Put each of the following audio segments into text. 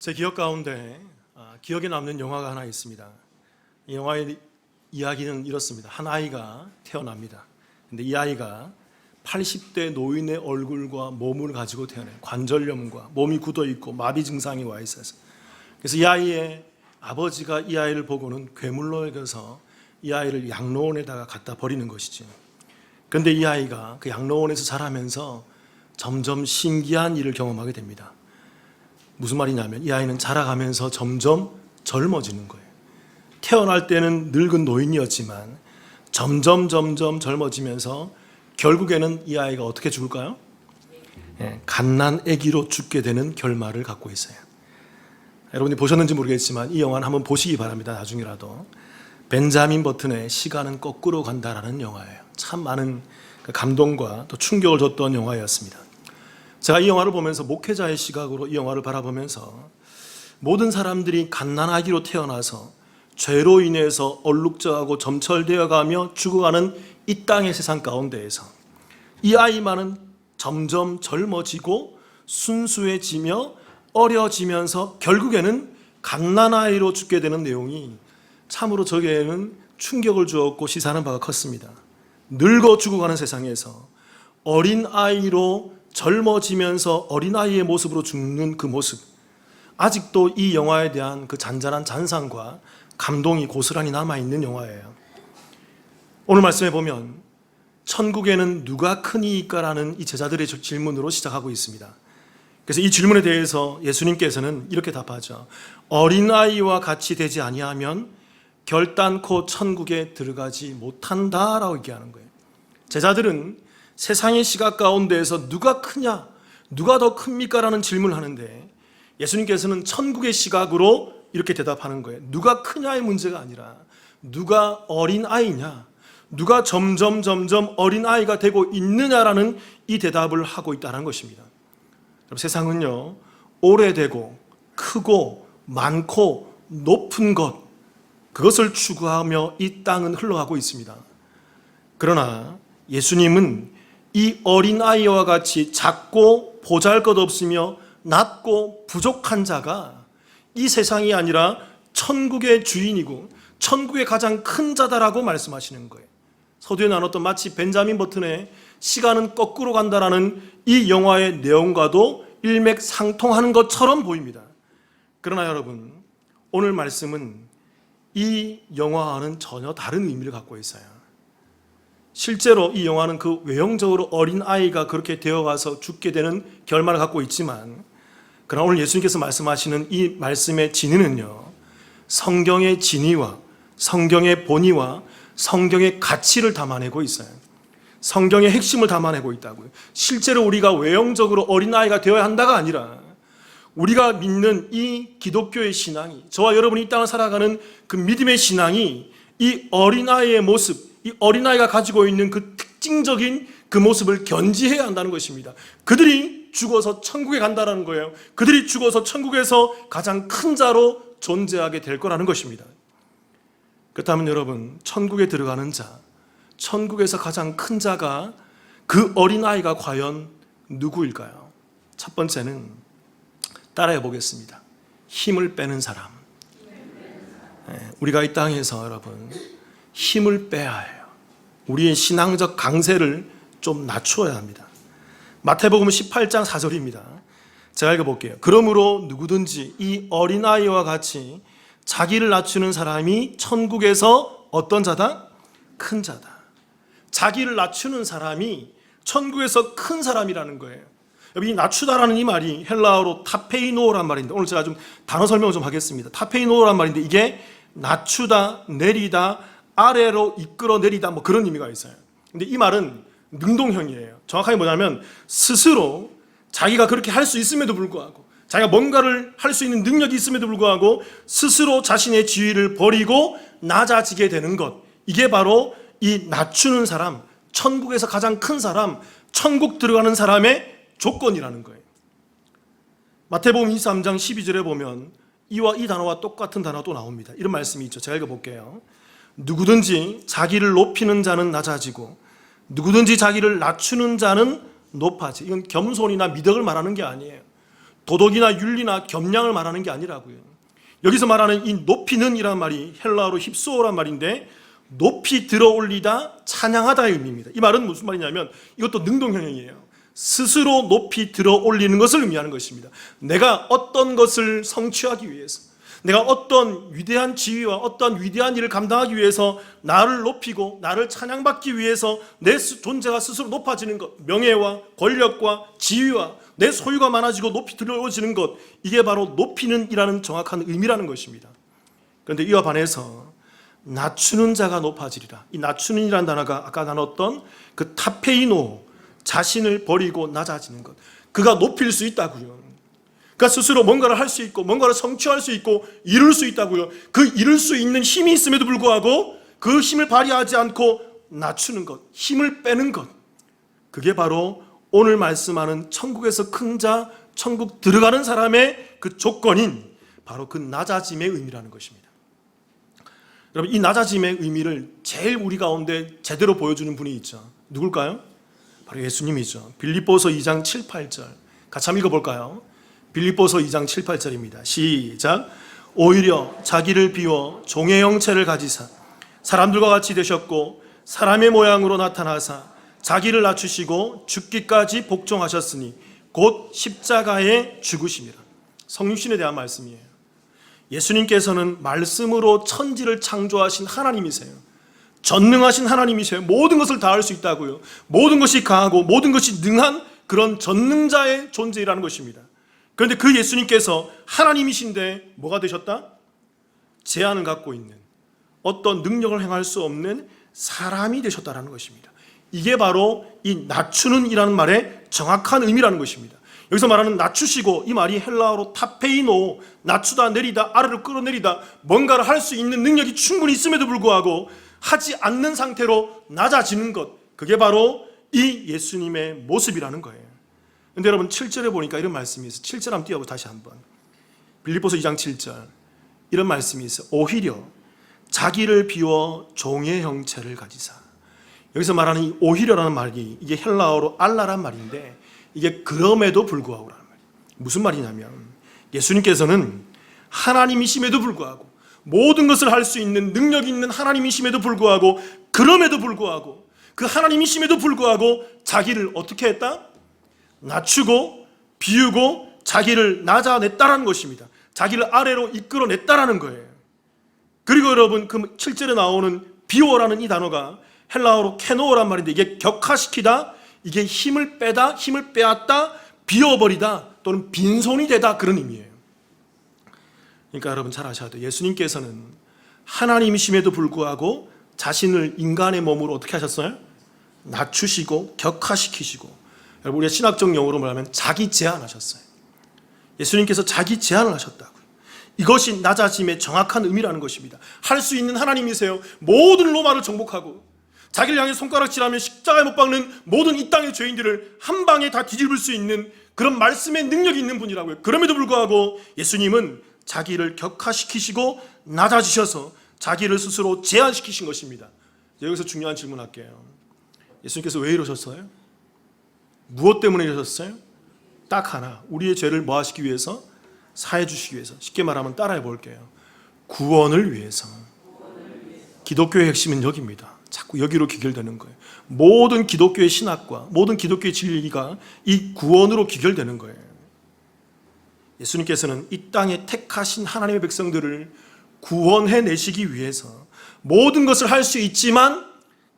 제 기억 가운데 기억에 남는 영화가 하나 있습니다. 이 영화의 이야기는 이렇습니다. 한 아이가 태어납니다. 근데 이 아이가 80대 노인의 얼굴과 몸을 가지고 태어나요. 관절염과 몸이 굳어 있고 마비 증상이 와 있어서. 그래서 이 아이의 아버지가 이 아이를 보고는 괴물로 여겨서 이 아이를 양로원에다가 갖다 버리는 것이죠. 그런데 이 아이가 그 양로원에서 자라면서 점점 신기한 일을 경험하게 됩니다. 무슨 말이냐면 이 아이는 자라가면서 점점 젊어지는 거예요. 태어날 때는 늙은 노인이었지만 점점 젊어지면서 결국에는 이 아이가 어떻게 죽을까요? 갓난 아기로 죽게 되는 결말을 갖고 있어요. 여러분이 보셨는지 모르겠지만 이 영화는 한번 보시기 바랍니다. 나중이라도. 벤자민 버튼의 시간은 거꾸로 간다라는 영화예요. 참 많은 감동과 또 충격을 줬던 영화였습니다. 제가 이 영화를 보면서 목회자의 시각으로 이 영화를 바라보면서 모든 사람들이 갓난아기로 태어나서 죄로 인해서 얼룩져가고 점철되어 가며 죽어가는 이 땅의 세상 가운데에서 이 아이만은 점점 젊어지고 순수해지며 어려지면서 결국에는 갓난아이로 죽게 되는 내용이 참으로 저에게는 충격을 주었고 시사하는 바가 컸습니다. 늙어 죽어가는 세상에서 어린아이로 젊어지면서 어린아이의 모습으로 죽는 그 모습, 아직도 이 영화에 대한 그 잔잔한 잔상과 감동이 고스란히 남아있는 영화예요. 오늘 말씀에 보면 천국에는 누가 크니까라는 이 제자들의 질문으로 시작하고 있습니다. 그래서 이 질문에 대해서 예수님께서는 이렇게 답하죠. 어린아이와 같이 되지 아니하면 결단코 천국에 들어가지 못한다라고 얘기하는 거예요. 제자들은 세상의 시각 가운데에서 누가 크냐, 누가 더 큽니까? 라는 질문을 하는데 예수님께서는 천국의 시각으로 이렇게 대답하는 거예요. 누가 크냐의 문제가 아니라 누가 어린아이냐, 누가 점점 어린아이가 되고 있느냐라는 이 대답을 하고 있다는 것입니다. 여러분, 세상은요, 오래되고 크고 많고 높은 것, 그것을 추구하며 이 땅은 흘러가고 있습니다. 그러나 예수님은 이 어린아이와 같이 작고 보잘것없으며 낮고 부족한 자가 이 세상이 아니라 천국의 주인이고 천국의 가장 큰 자다라고 말씀하시는 거예요. 서두에 나눴던 마치 벤자민 버튼의 시간은 거꾸로 간다라는 이 영화의 내용과도 일맥상통하는 것처럼 보입니다. 그러나 여러분, 오늘 말씀은 이 영화와는 전혀 다른 의미를 갖고 있어요. 실제로 이 영화는 그 외형적으로 어린아이가 그렇게 되어가서 죽게 되는 결말을 갖고 있지만, 그러나 오늘 예수님께서 말씀하시는 이 말씀의 진위는요, 성경의 진위와 성경의 본의와 성경의 가치를 담아내고 있어요. 성경의 핵심을 담아내고 있다고요. 실제로 우리가 외형적으로 어린아이가 되어야 한다가 아니라 우리가 믿는 이 기독교의 신앙이, 저와 여러분이 이 땅을 살아가는 그 믿음의 신앙이 이 어린아이의 모습, 이 어린아이가 가지고 있는 그 특징적인 그 모습을 견지해야 한다는 것입니다. 그들이 죽어서 천국에 간다는 거예요. 그들이 죽어서 천국에서 가장 큰 자로 존재하게 될 거라는 것입니다. 그렇다면 여러분, 천국에 들어가는 자, 천국에서 가장 큰 자가, 그 어린아이가 과연 누구일까요? 첫 번째는 따라해 보겠습니다. 힘을 빼는 사람. 우리가 이 땅에서 여러분 힘을 빼야 해요. 우리의 신앙적 강세를 좀 낮추어야 합니다. 마태복음 18장 4절입니다. 제가 읽어볼게요. 그러므로 누구든지 이 어린아이와 같이 자기를 낮추는 사람이 천국에서 어떤 자다? 큰 자다. 자기를 낮추는 사람이 천국에서 큰 사람이라는 거예요. 이 낮추다라는 이 말이 헬라어로 타페이노란 말인데, 오늘 제가 좀 단어 설명을 좀 하겠습니다. 타페이노란 말인데 이게 낮추다, 내리다, 아래로 이끌어내리다, 뭐 그런 의미가 있어요. 근데 이 말은 능동형이에요. 정확하게 뭐냐면 스스로 자기가 그렇게 할 수 있음에도 불구하고, 자기가 뭔가를 할 수 있는 능력이 있음에도 불구하고 스스로 자신의 지위를 버리고 낮아지게 되는 것, 이게 바로 이 낮추는 사람, 천국에서 가장 큰 사람, 천국 들어가는 사람의 조건이라는 거예요. 마태복음 23장 12절에 보면 이 단어와 똑같은 단어가 또 나옵니다. 이런 말씀이 있죠. 제가 읽어볼게요. 누구든지 자기를 높이는 자는 낮아지고 누구든지 자기를 낮추는 자는 높아지. 이건 겸손이나 미덕을 말하는 게 아니에요. 도덕이나 윤리나 겸양을 말하는 게 아니라고요. 여기서 말하는 이 높이는 이라는 말이 헬라어로 힙소란 말인데 높이 들어올리다, 찬양하다의 의미입니다. 이 말은 무슨 말이냐면 이것도 능동형용이에요. 스스로 높이 들어올리는 것을 의미하는 것입니다. 내가 어떤 것을 성취하기 위해서, 내가 어떤 위대한 지위와 어떤 위대한 일을 감당하기 위해서 나를 높이고 나를 찬양받기 위해서 내 존재가 스스로 높아지는 것, 명예와 권력과 지위와 내 소유가 많아지고 높이 들어오지는 것, 이게 바로 높이는 이라는 정확한 의미라는 것입니다. 그런데 이와 반해서 낮추는 자가 높아지리라. 이 낮추는 이라는 단어가 아까 나눴던 그 타페이노, 자신을 버리고 낮아지는 것, 그가 높일 수 있다고요. 그러니까 스스로 뭔가를 할 수 있고 뭔가를 성취할 수 있고 이룰 수 있다고요. 그 이룰 수 있는 힘이 있음에도 불구하고 그 힘을 발휘하지 않고 낮추는 것, 힘을 빼는 것, 그게 바로 오늘 말씀하는 천국에서 큰 자, 천국 들어가는 사람의 그 조건인 바로 그 낮아짐의 의미라는 것입니다. 여러분, 이 낮아짐의 의미를 제일 우리 가운데 제대로 보여주는 분이 있죠. 누굴까요? 바로 예수님이죠. 빌립보서 2장 7, 8절 같이 한번 읽어볼까요? 빌립보서 2장 7, 8절입니다. 시작. 오히려 자기를 비워 종의 형체를 가지사 사람들과 같이 되셨고 사람의 모양으로 나타나사 자기를 낮추시고 죽기까지 복종하셨으니 곧 십자가에 죽으심이라. 성육신에 대한 말씀이에요. 예수님께서는 말씀으로 천지를 창조하신 하나님이세요. 전능하신 하나님이세요. 모든 것을 다 할 수 있다고요. 모든 것이 강하고 모든 것이 능한 그런 전능자의 존재라는 것입니다. 그런데 그 예수님께서 하나님이신데 뭐가 되셨다? 제한을 갖고 있는, 어떤 능력을 행할 수 없는 사람이 되셨다는 것입니다. 이게 바로 이 낮추는 이라는 말의 정확한 의미라는 것입니다. 여기서 말하는 낮추시고, 이 말이 헬라어로 타페이노, 낮추다, 내리다, 아래로 끌어내리다, 뭔가를 할 수 있는 능력이 충분히 있음에도 불구하고 하지 않는 상태로 낮아지는 것, 그게 바로 이 예수님의 모습이라는 거예요. 근데 여러분 7절에 보니까 이런 말씀이 있어요. 7절 한번 띄워보세요. 다시 한번. 빌립보서 2장 7절 이런 말씀이 있어요. 오히려 자기를 비워 종의 형체를 가지사. 여기서 말하는 이 오히려라는 말이 이게 헬라어로 알라란 말인데 이게 그럼에도 불구하고라는 말이에요. 무슨 말이냐면 예수님께서는 하나님이심에도 불구하고 모든 것을 할 수 있는 능력이 있는 하나님이심에도 불구하고 그럼에도 불구하고 그 하나님이심에도 불구하고 자기를 어떻게 했다? 낮추고 비우고 자기를 낮아냈다라는 것입니다. 자기를 아래로 이끌어냈다라는 거예요. 그리고 여러분 그 7절에 나오는 비워라는 이 단어가 헬라어로 케노어란 말인데 이게 격화시키다, 이게 힘을 빼다, 힘을 빼앗다, 비워버리다 또는 빈손이 되다 그런 의미예요. 그러니까 여러분 잘 아셔야 돼요. 예수님께서는 하나님이심에도 불구하고 자신을 인간의 몸으로 어떻게 하셨어요? 낮추시고 격화시키시고, 여러분 우리가 신학적 용어로 말하면 자기 제한하셨어요. 예수님께서 자기 제한을 하셨다고요. 이것이 낮아짐의 정확한 의미라는 것입니다. 할 수 있는 하나님이세요. 모든 로마를 정복하고 자기를 향해 손가락질하며 십자가에 못 박는 모든 이 땅의 죄인들을 한 방에 다 뒤집을 수 있는 그런 말씀의 능력이 있는 분이라고요. 그럼에도 불구하고 예수님은 자기를 격화시키시고 낮아지셔서 자기를 스스로 제한시키신 것입니다. 여기서 중요한 질문할게요. 예수님께서 왜 이러셨어요? 무엇 때문에 이러셨어요? 딱 하나, 우리의 죄를 뭐 하시기 위해서? 사해 주시기 위해서. 쉽게 말하면 따라해 볼게요. 구원을 위해서. 기독교의 핵심은 여기입니다. 자꾸 여기로 귀결되는 거예요. 모든 기독교의 신학과 모든 기독교의 진리가 이 구원으로 귀결되는 거예요. 예수님께서는 이 땅에 택하신 하나님의 백성들을 구원해내시기 위해서 모든 것을 할 수 있지만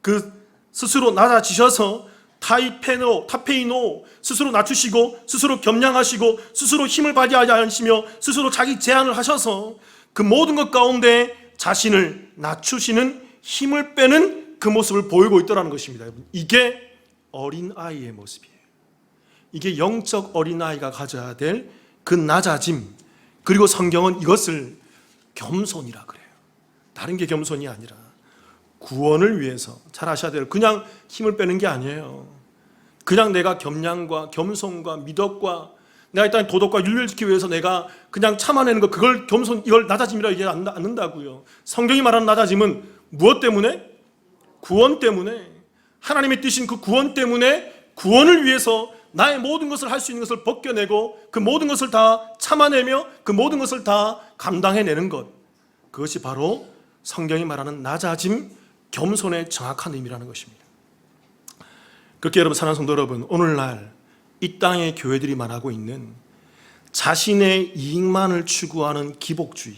그 스스로 낮아지셔서 타페이노, 스스로 낮추시고 스스로 겸양하시고 스스로 힘을 발휘하지 않으시며 스스로 자기 제한을 하셔서 그 모든 것 가운데 자신을 낮추시는, 힘을 빼는 그 모습을 보이고 있더라는 것입니다. 이게 어린아이의 모습이에요. 이게 영적 어린아이가 가져야 될 그 낮아짐, 그리고 성경은 이것을 겸손이라 그래요. 다른 게 겸손이 아니라 구원을 위해서. 잘 아셔야 돼요. 그냥 힘을 빼는 게 아니에요. 그냥 내가 겸양과 겸손과 미덕과 내가 일단 도덕과 윤리를 지키기 위해서 내가 그냥 참아내는 것, 그걸 겸손, 이걸 낮아짐이라 얘기 않는다고요. 성경이 말하는 낮아짐은 무엇 때문에? 구원 때문에. 하나님의 뜻인 그 구원 때문에 구원을 위해서 나의 모든 것을 할 수 있는 것을 벗겨내고 그 모든 것을 다 참아내며 그 모든 것을 다 감당해내는 것, 그것이 바로 성경이 말하는 낮아짐, 겸손의 정확한 의미라는 것입니다. 그렇게 여러분, 사랑하는 성도 여러분, 오늘날 이 땅의 교회들이 말하고 있는 자신의 이익만을 추구하는 기복주의,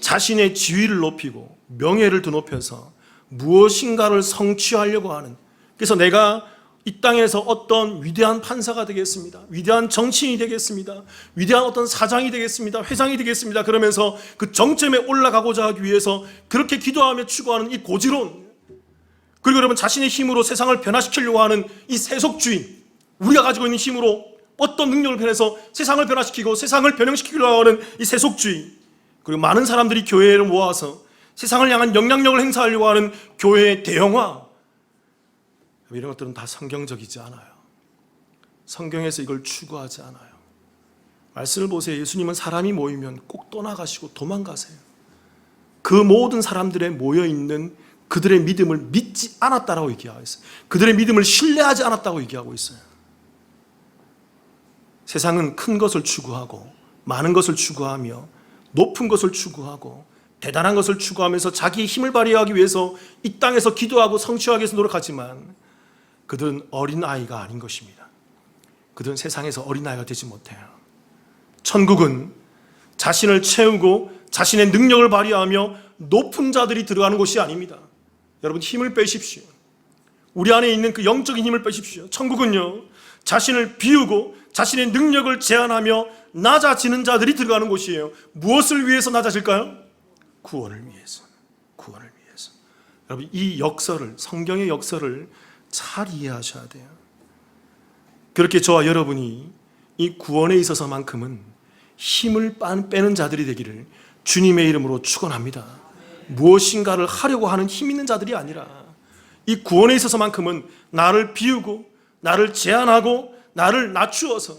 자신의 지위를 높이고 명예를 드높여서 무엇인가를 성취하려고 하는, 그래서 내가 이 땅에서 어떤 위대한 판사가 되겠습니다, 위대한 정치인이 되겠습니다, 위대한 어떤 사장이 되겠습니다, 회장이 되겠습니다, 그러면서 그 정점에 올라가고자 하기 위해서 그렇게 기도하며 추구하는 이 고지론, 그리고 여러분 자신의 힘으로 세상을 변화시키려고 하는 이 세속주의, 우리가 가지고 있는 힘으로 어떤 능력을 변해서 세상을 변화시키고 세상을 변형시키려고 하는 이 세속주의, 그리고 많은 사람들이 교회를 모아서 세상을 향한 영향력을 행사하려고 하는 교회의 대형화, 이런 것들은 다 성경적이지 않아요. 성경에서 이걸 추구하지 않아요. 말씀을 보세요. 예수님은 사람이 모이면 꼭 떠나가시고 도망가세요. 그 모든 사람들의 모여있는 그들의 믿음을 믿지 않았다라고 얘기하고 있어요. 그들의 믿음을 신뢰하지 않았다고 얘기하고 있어요. 세상은 큰 것을 추구하고 많은 것을 추구하며 높은 것을 추구하고 대단한 것을 추구하면서 자기의 힘을 발휘하기 위해서 이 땅에서 기도하고 성취하기 위해서 노력하지만 그들은 어린아이가 아닌 것입니다. 그들은 세상에서 어린아이가 되지 못해요. 천국은 자신을 채우고 자신의 능력을 발휘하며 높은 자들이 들어가는 곳이 아닙니다. 여러분, 힘을 빼십시오. 우리 안에 있는 그 영적인 힘을 빼십시오. 천국은요, 자신을 비우고 자신의 능력을 제한하며 낮아지는 자들이 들어가는 곳이에요. 무엇을 위해서 낮아질까요? 구원을 위해서. 구원을 위해서. 여러분, 이 역설을, 성경의 역설을 잘 이해하셔야 돼요. 그렇게 저와 여러분이 이 구원에 있어서만큼은 힘을 빼는 자들이 되기를 주님의 이름으로 축원합니다. 무엇인가를 하려고 하는 힘 있는 자들이 아니라 이 구원에 있어서만큼은 나를 비우고 나를 제한하고 나를 낮추어서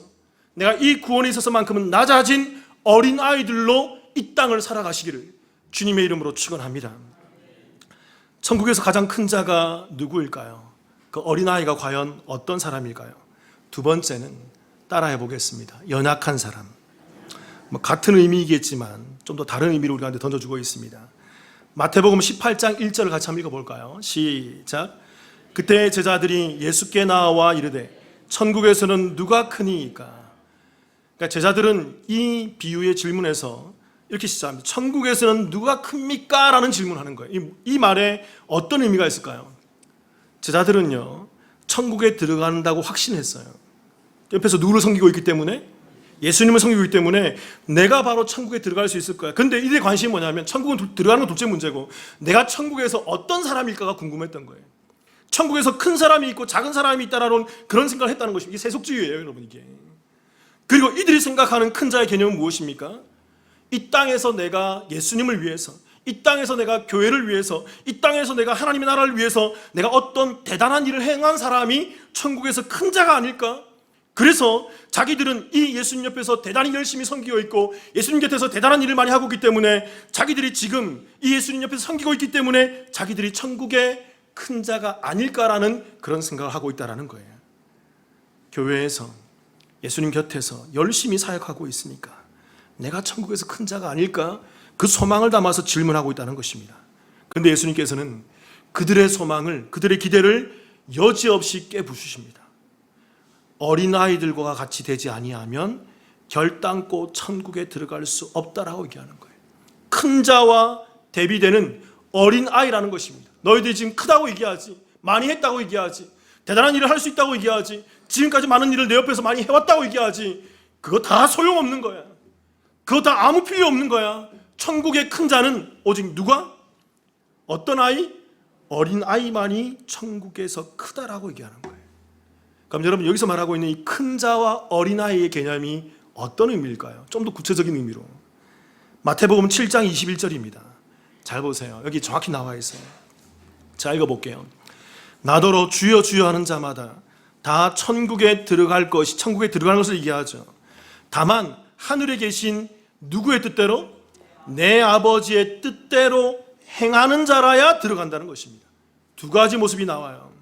내가 이 구원에 있어서만큼은 낮아진 어린아이들로 이 땅을 살아가시기를 주님의 이름으로 축원합니다. 천국에서 가장 큰 자가 누구일까요? 그 어린아이가 과연 어떤 사람일까요? 두 번째는 따라해 보겠습니다. 연약한 사람. 같은 의미이겠지만 좀 더 다른 의미를 우리한테 던져주고 있습니다. 마태복음 18장 1절을 같이 한번 읽어볼까요? 시작. 그때 제자들이 예수께 나와 이르되 천국에서는 누가 크니이까? 그러니까 제자들은 이 비유의 질문에서 이렇게 시작합니다. 천국에서는 누가 큽니까? 라는 질문하는 거예요. 이 말에 어떤 의미가 있을까요? 제자들은요, 천국에 들어간다고 확신했어요. 옆에서 누구를 섬기고 있기 때문에, 예수님을 섬기고 있기 때문에 내가 바로 천국에 들어갈 수 있을 거야. 근데 이들의 관심이 뭐냐면 천국은 들어가는 건 둘째 문제고 내가 천국에서 어떤 사람일까가 궁금했던 거예요. 천국에서 큰 사람이 있고 작은 사람이 있다라는 그런 생각을 했다는 것입니다. 이게 세속주의예요, 여러분. 이게. 그리고 이들이 생각하는 큰 자의 개념은 무엇입니까? 이 땅에서 내가 예수님을 위해서, 이 땅에서 내가 교회를 위해서, 이 땅에서 내가 하나님의 나라를 위해서 내가 어떤 대단한 일을 행한 사람이 천국에서 큰 자가 아닐까? 그래서 자기들은 이 예수님 옆에서 대단히 열심히 섬기고 있고 예수님 곁에서 대단한 일을 많이 하고 있기 때문에 자기들이 지금 이 예수님 옆에서 섬기고 있기 때문에 자기들이 천국의 큰 자가 아닐까라는 그런 생각을 하고 있다는 거예요. 교회에서 예수님 곁에서 열심히 사역하고 있으니까 내가 천국에서 큰 자가 아닐까? 그 소망을 담아서 질문하고 있다는 것입니다. 그런데 예수님께서는 그들의 소망을, 그들의 기대를 여지없이 깨부수십니다. 어린아이들과 같이 되지 아니하면 결단코 천국에 들어갈 수 없다라고 얘기하는 거예요. 큰 자와 대비되는 어린아이라는 것입니다. 너희들이 지금 크다고 얘기하지, 많이 했다고 얘기하지, 대단한 일을 할 수 있다고 얘기하지, 지금까지 많은 일을 내 옆에서 많이 해왔다고 얘기하지, 그거 다 소용없는 거야. 그거 다 아무 필요 없는 거야. 천국의 큰 자는 오직 누가? 어떤 아이? 어린아이만이 천국에서 크다라고 얘기하는 거예요. 그럼 여러분, 여기서 말하고 있는 이 큰 자와 어린아이의 개념이 어떤 의미일까요? 좀 더 구체적인 의미로 마태복음 7장 21절입니다. 잘 보세요. 여기 정확히 나와 있어요. 자, 읽어볼게요. 나더러 주여 주여 하는 자마다 다 천국에 들어갈 것이, 천국에 들어가는 것을 얘기하죠. 다만 하늘에 계신 누구의 뜻대로? 내 아버지의 뜻대로 행하는 자라야 들어간다는 것입니다. 두 가지 모습이 나와요.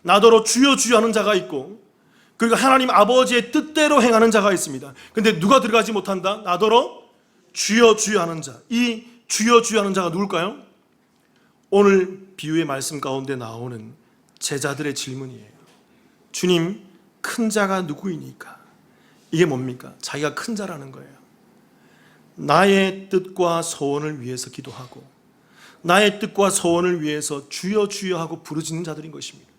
나더러 주여 주여 하는 자가 있고, 그리고 하나님 아버지의 뜻대로 행하는 자가 있습니다. 근데 누가 들어가지 못한다? 나더러 주여 주여 하는 자. 이 주여 주여 하는 자가 누굴까요? 오늘 비유의 말씀 가운데 나오는 제자들의 질문이에요. 주님, 큰 자가 누구이니까? 이게 뭡니까? 자기가 큰 자라는 거예요. 나의 뜻과 소원을 위해서 기도하고 나의 뜻과 소원을 위해서 주여 주여 하고 부르짖는 자들인 것입니다.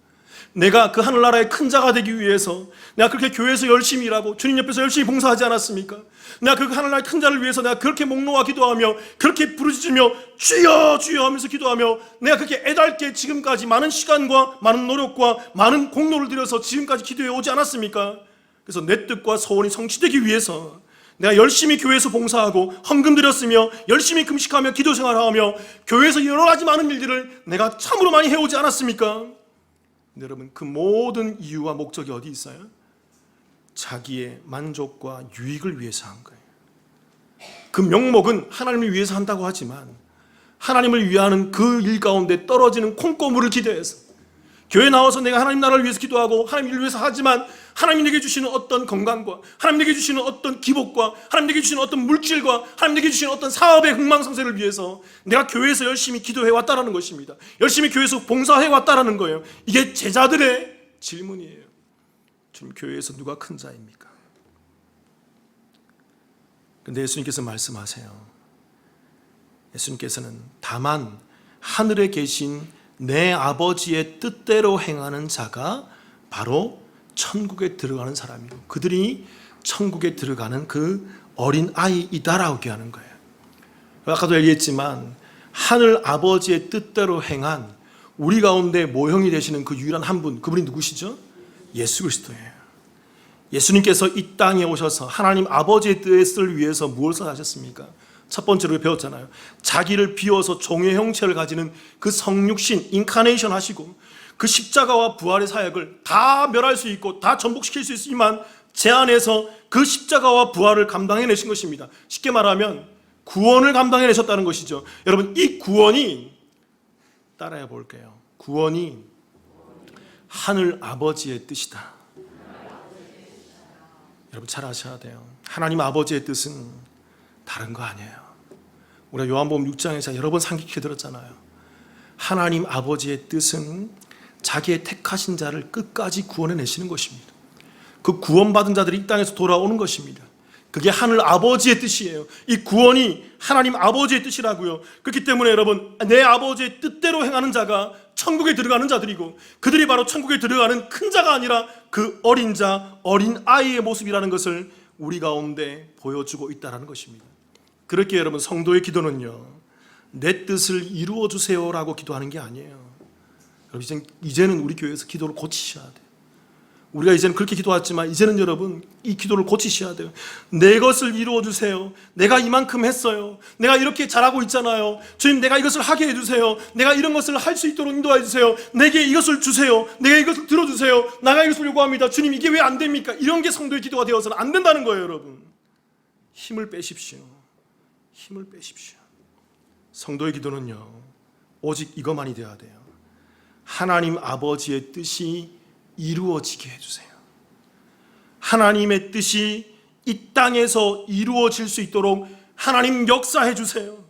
내가 그 하늘나라의 큰 자가 되기 위해서 내가 그렇게 교회에서 열심히 일하고 주님 옆에서 열심히 봉사하지 않았습니까? 내가 그 하늘나라의 큰 자를 위해서 내가 그렇게 목놓아 기도하며 그렇게 부르짖으며 주여 주여 하면서 기도하며 내가 그렇게 애달게 지금까지 많은 시간과 많은 노력과 많은 공로를 들여서 지금까지 기도해 오지 않았습니까? 그래서 내 뜻과 소원이 성취되기 위해서 내가 열심히 교회에서 봉사하고 헌금 드렸으며 열심히 금식하며 기도 생활하며 교회에서 여러 가지 많은 일들을 내가 참으로 많이 해오지 않았습니까? 근데 여러분, 그 모든 이유와 목적이 어디 있어요? 자기의 만족과 유익을 위해서 한 거예요. 그 명목은 하나님을 위해서 한다고 하지만 하나님을 위하는 그 일 가운데 떨어지는 콩고물을 기대해서 교회 나와서 내가 하나님 나라를 위해서 기도하고 하나님 일을 위해서 하지만 하나님 내게 주시는 어떤 건강과 하나님 내게 주시는 어떤 기복과 하나님 내게 주시는 어떤 물질과 하나님 내게 주시는 어떤 사업의 흥망성쇠를 위해서 내가 교회에서 열심히 기도해 왔다라는 것입니다. 열심히 교회에서 봉사해 왔다라는 거예요. 이게 제자들의 질문이에요. 주님, 교회에서 누가 큰 자입니까? 근데 예수님께서 말씀하세요. 예수님께서는 다만 하늘에 계신 내 아버지의 뜻대로 행하는 자가 바로 천국에 들어가는 사람이고 그들이 천국에 들어가는 그 어린 아이이다라고 얘기하는 거예요. 아까도 얘기했지만 하늘 아버지의 뜻대로 행한 우리 가운데 모형이 되시는 그 유일한 한 분, 그분이 누구시죠? 예수 그리스도예요. 예수님께서 이 땅에 오셔서 하나님 아버지의 뜻을 위해서 무엇을 하셨습니까? 첫 번째로 배웠잖아요. 자기를 비워서 종의 형체를 가지는 그 성육신, 인카네이션 하시고 그 십자가와 부활의 사역을 다 멸할 수 있고 다 전복시킬 수 있지만 제 안에서 그 십자가와 부활을 감당해내신 것입니다. 쉽게 말하면 구원을 감당해내셨다는 것이죠. 여러분, 이 구원이 따라해 볼게요. 구원이 하늘 아버지의 뜻이다. 여러분 잘 아셔야 돼요. 하나님 아버지의 뜻은 다른 거 아니에요. 우리가 요한복음 6장에서 여러 번 상기케 들었잖아요. 하나님 아버지의 뜻은 자기의 택하신 자를 끝까지 구원해내시는 것입니다. 그 구원받은 자들이 이 땅에서 돌아오는 것입니다. 그게 하늘 아버지의 뜻이에요. 이 구원이 하나님 아버지의 뜻이라고요. 그렇기 때문에 여러분, 내 아버지의 뜻대로 행하는 자가 천국에 들어가는 자들이고 그들이 바로 천국에 들어가는 큰 자가 아니라 그 어린 자, 어린 아이의 모습이라는 것을 우리 가운데 보여주고 있다는 것입니다. 그렇게 여러분, 성도의 기도는요, 내 뜻을 이루어 주세요라고 기도하는 게 아니에요. 여러분, 이제는 우리 교회에서 기도를 고치셔야 돼요. 우리가 이제는 그렇게 기도했지만 이제는 여러분 이 기도를 고치셔야 돼요. 내 것을 이루어 주세요. 내가 이만큼 했어요. 내가 이렇게 잘하고 있잖아요. 주님, 내가 이것을 하게 해주세요. 내가 이런 것을 할 수 있도록 인도해 주세요. 내게 이것을 주세요. 내가 이것을 들어주세요. 나가 이것을 요구합니다. 주님, 이게 왜 안 됩니까? 이런 게 성도의 기도가 되어서는 안 된다는 거예요. 여러분, 힘을 빼십시오. 힘을 빼십시오. 성도의 기도는요, 오직 이것만이 되어야 돼요. 하나님 아버지의 뜻이 이루어지게 해주세요. 하나님의 뜻이 이 땅에서 이루어질 수 있도록 하나님 역사해 주세요.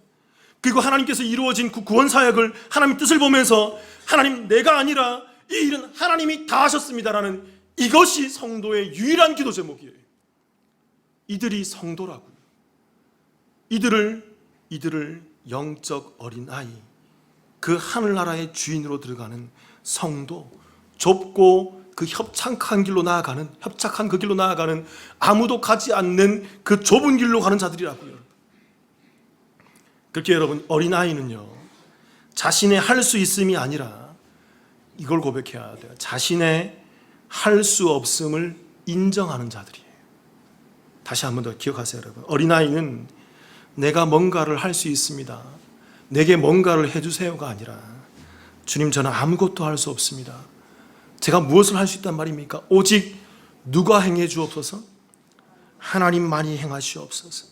그리고 하나님께서 이루어진 그 구원 사역을 하나님 뜻을 보면서 하나님, 내가 아니라 이 일은 하나님이 다 하셨습니다라는 이것이 성도의 유일한 기도 제목이에요. 이들이 성도라고요. 이들을 영적 어린아이, 그 하늘나라의 주인으로 들어가는 성도, 좁고 그 협착한 길로 나아가는 아무도 가지 않는 그 좁은 길로 가는 자들이라고요. 그렇게 여러분, 어린아이는요, 자신의 할 수 있음이 아니라 이걸 고백해야 돼요. 자신의 할 수 없음을 인정하는 자들이에요. 다시 한 번 더 기억하세요, 여러분. 어린아이는 내가 뭔가를 할 수 있습니다, 내게 뭔가를 해주세요가 아니라 주님, 저는 아무것도 할 수 없습니다. 제가 무엇을 할 수 있단 말입니까? 오직 누가 행해 주옵소서? 하나님만이 행하시옵소서.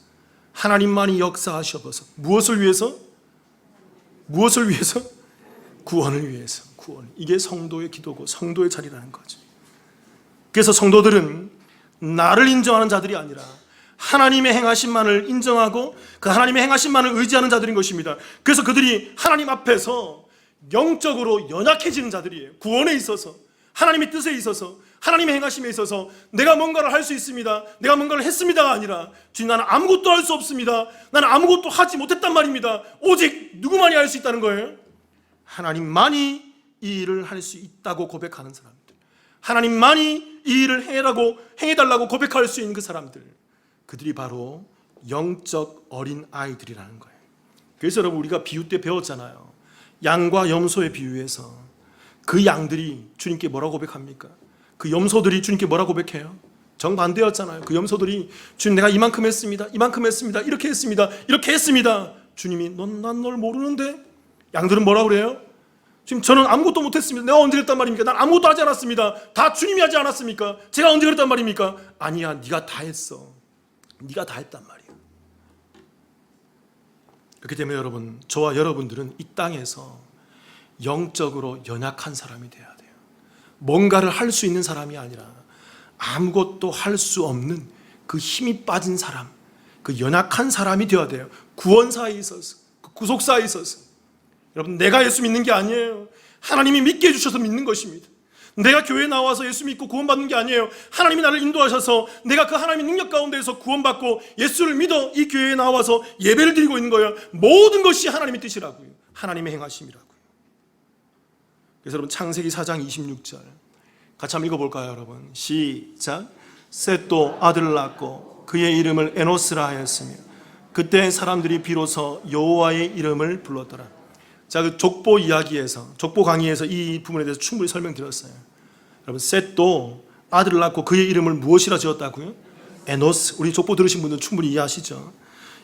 하나님만이 역사하시옵소서. 무엇을 위해서? 무엇을 위해서? 구원을 위해서. 구원. 이게 성도의 기도고 성도의 자리라는 거죠. 그래서 성도들은 나를 인정하는 자들이 아니라 하나님의 행하심만을 인정하고 그 하나님의 행하심만을 의지하는 자들인 것입니다. 그래서 그들이 하나님 앞에서 영적으로 연약해지는 자들이에요. 구원에 있어서, 하나님의 뜻에 있어서, 하나님의 행하심에 있어서 내가 뭔가를 할 수 있습니다, 내가 뭔가를 했습니다가 아니라 주님, 나는 아무것도 할 수 없습니다, 나는 아무것도 하지 못했단 말입니다. 오직 누구만이 할 수 있다는 거예요? 하나님만이 이 일을 할 수 있다고 고백하는 사람들, 하나님만이 이 일을 행해달라고 고백할 수 있는 그 사람들, 그들이 바로 영적 어린 아이들이라는 거예요. 그래서 여러분, 우리가 비유 때 배웠잖아요. 양과 염소의 비유에서 그 양들이 주님께 뭐라고 고백합니까? 그 염소들이 주님께 뭐라고 고백해요? 정반대였잖아요. 그 염소들이 주님, 내가 이만큼 했습니다, 이만큼 했습니다, 이렇게 했습니다, 이렇게 했습니다. 주님이 난 널 모르는데? 양들은 뭐라고 그래요? 지금 저는 아무것도 못했습니다. 내가 언제 그랬단 말입니까? 난 아무것도 하지 않았습니다. 다 주님이 하지 않았습니까? 제가 언제 그랬단 말입니까? 아니야, 네가 다 했어. 네가 다 했단 말이야. 그렇기 때문에 여러분, 저와 여러분들은 이 땅에서 영적으로 연약한 사람이 돼야 돼요. 뭔가를 할 수 있는 사람이 아니라 아무것도 할 수 없는 그 힘이 빠진 사람, 그 연약한 사람이 되어야 돼요. 구원사에 있어서, 그 구속사에 있어서. 여러분, 내가 예수 믿는 게 아니에요. 하나님이 믿게 해주셔서 믿는 것입니다. 내가 교회에 나와서 예수 믿고 구원받는 게 아니에요. 하나님이 나를 인도하셔서 내가 그 하나님의 능력 가운데에서 구원받고 예수를 믿어 이 교회에 나와서 예배를 드리고 있는 거예요. 모든 것이 하나님의 뜻이라고요. 하나님의 행하심이라고요. 그래서 여러분, 창세기 4장 26절 같이 한번 읽어볼까요, 여러분? 시작. 셋도 아들을 낳고 그의 이름을 에노스라 하였으며 그때 사람들이 비로소 여호와의 이름을 불렀더라. 자, 그 족보 이야기에서, 족보 강의에서 이 부분에 대해서 충분히 설명드렸어요. 여러분, 셋도 아들을 낳고 그의 이름을 무엇이라 지었다고요? 에노스. 우리 족보 들으신 분들은 충분히 이해하시죠?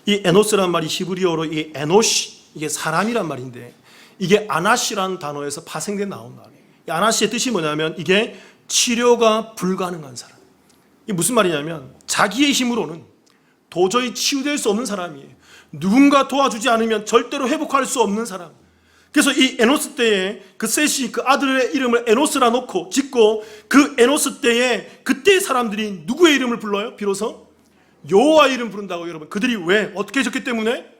이 에노스란 말이 히브리어로 이 에노시, 이게 사람이란 말인데 이게 아나시라는 단어에서 파생돼 나온 말이에요. 이 아나시의 뜻이 뭐냐면 이게 치료가 불가능한 사람. 이게 무슨 말이냐면 자기의 힘으로는 도저히 치유될 수 없는 사람이에요. 누군가 도와주지 않으면 절대로 회복할 수 없는 사람. 그래서 이 에노스 때에 그 셋이 그 아들의 이름을 에노스라 놓고 짓고 그 에노스 때에 그때의 사람들이 누구의 이름을 불러요? 비로소 여호와의 이름 부른다고. 여러분, 그들이 왜? 어떻게 해졌기 때문에?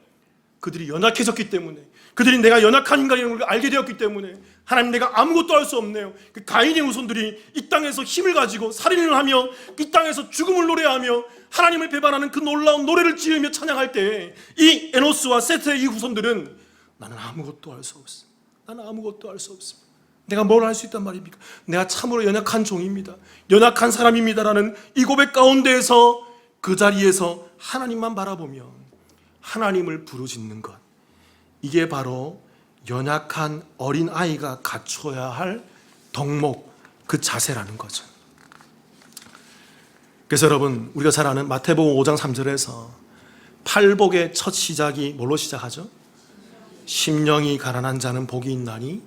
그들이 연약해졌기 때문에, 그들이 내가 연약한 인간이라는 걸 알게 되었기 때문에, 하나님, 내가 아무것도 할 수 없네요. 그 가인의 후손들이 이 땅에서 힘을 가지고 살인을 하며 이 땅에서 죽음을 노래하며 하나님을 배반하는 그 놀라운 노래를 지으며 찬양할 때 이 에노스와 셋의 이 후손들은 나는 아무것도 할 수 없습니다. 나는 아무것도 할 수 없습니다. 내가 뭘 할 수 있단 말입니까? 내가 참으로 연약한 종입니다. 연약한 사람입니다라는 이 고백 가운데에서 그 자리에서 하나님만 바라보며 하나님을 부르짖는 것, 이게 바로 연약한 어린 아이가 갖춰야 할 덕목, 그 자세라는 거죠. 그래서 여러분, 우리가 잘 아는 마태복음 5장 3절에서 팔복의 첫 시작이 뭘로 시작하죠? 심령이 가난한 자는 복이 있나니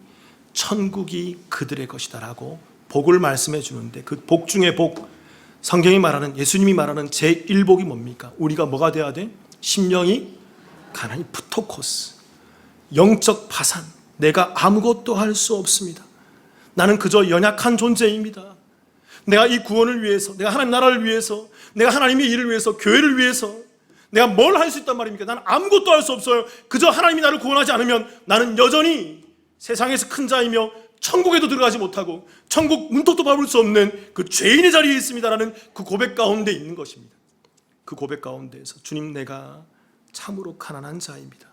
천국이 그들의 것이다 라고 복을 말씀해 주는데, 그 복 중에 복, 성경이 말하는, 예수님이 말하는 제1복이 뭡니까? 우리가 뭐가 돼야 돼? 심령이 가난이, 프토코스, 영적 파산. 내가 아무것도 할 수 없습니다. 나는 그저 연약한 존재입니다. 내가 이 구원을 위해서, 내가 하나님 나라를 위해서, 내가 하나님의 일을 위해서, 교회를 위해서 내가 뭘 할 수 있단 말입니까? 나는 아무것도 할 수 없어요. 그저 하나님이 나를 구원하지 않으면 나는 여전히 세상에서 큰 자이며 천국에도 들어가지 못하고 천국 문턱도 밟을 수 없는 그 죄인의 자리에 있습니다라는 그 고백 가운데 있는 것입니다. 그 고백 가운데에서 주님, 내가 참으로 가난한 자입니다.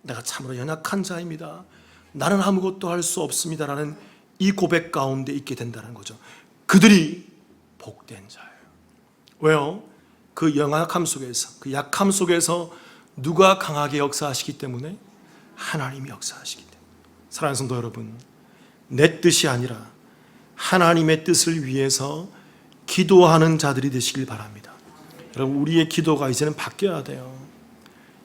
내가 참으로 연약한 자입니다. 나는 아무것도 할 수 없습니다라는 이 고백 가운데 있게 된다는 거죠. 그들이 복된 자예요. 왜요? 그 연약함 속에서, 그 약함 속에서 누가 강하게 역사하시기 때문에? 하나님이 역사하시기 때문에. 사랑하는 성도 여러분, 내 뜻이 아니라 하나님의 뜻을 위해서 기도하는 자들이 되시길 바랍니다. 여러분, 우리의 기도가 이제는 바뀌어야 돼요.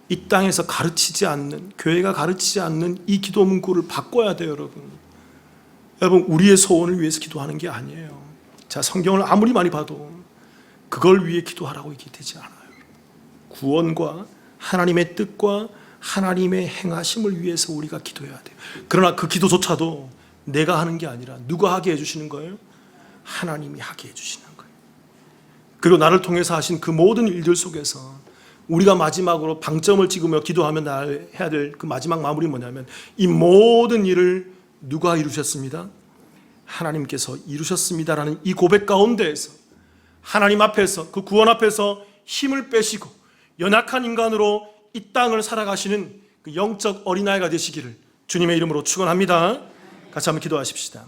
이 땅에서 가르치지 않는, 교회가 가르치지 않는 이 기도 문구를 바꿔야 돼요. 여러분, 우리의 소원을 위해서 기도하는 게 아니에요. 자, 성경을 아무리 많이 봐도 그걸 위해 기도하라고 얘기 되지 않아요. 구원과 하나님의 뜻과 하나님의 행하심을 위해서 우리가 기도해야 돼요. 그러나 그 기도조차도 내가 하는 게 아니라 누가 하게 해주시는 거예요? 하나님이 하게 해주시는 거예요. 그리고 나를 통해서 하신 그 모든 일들 속에서 우리가 마지막으로 방점을 찍으며 기도하며 해야 될 그 마지막 마무리 뭐냐면, 이 모든 일을 누가 이루셨습니다? 하나님께서 이루셨습니다라는 이 고백 가운데에서 하나님 앞에서, 그 구원 앞에서 힘을 빼시고 연약한 인간으로 이 땅을 살아가시는 그 영적 어린아이가 되시기를 주님의 이름으로 축원합니다. 같이 한번 기도하십시다.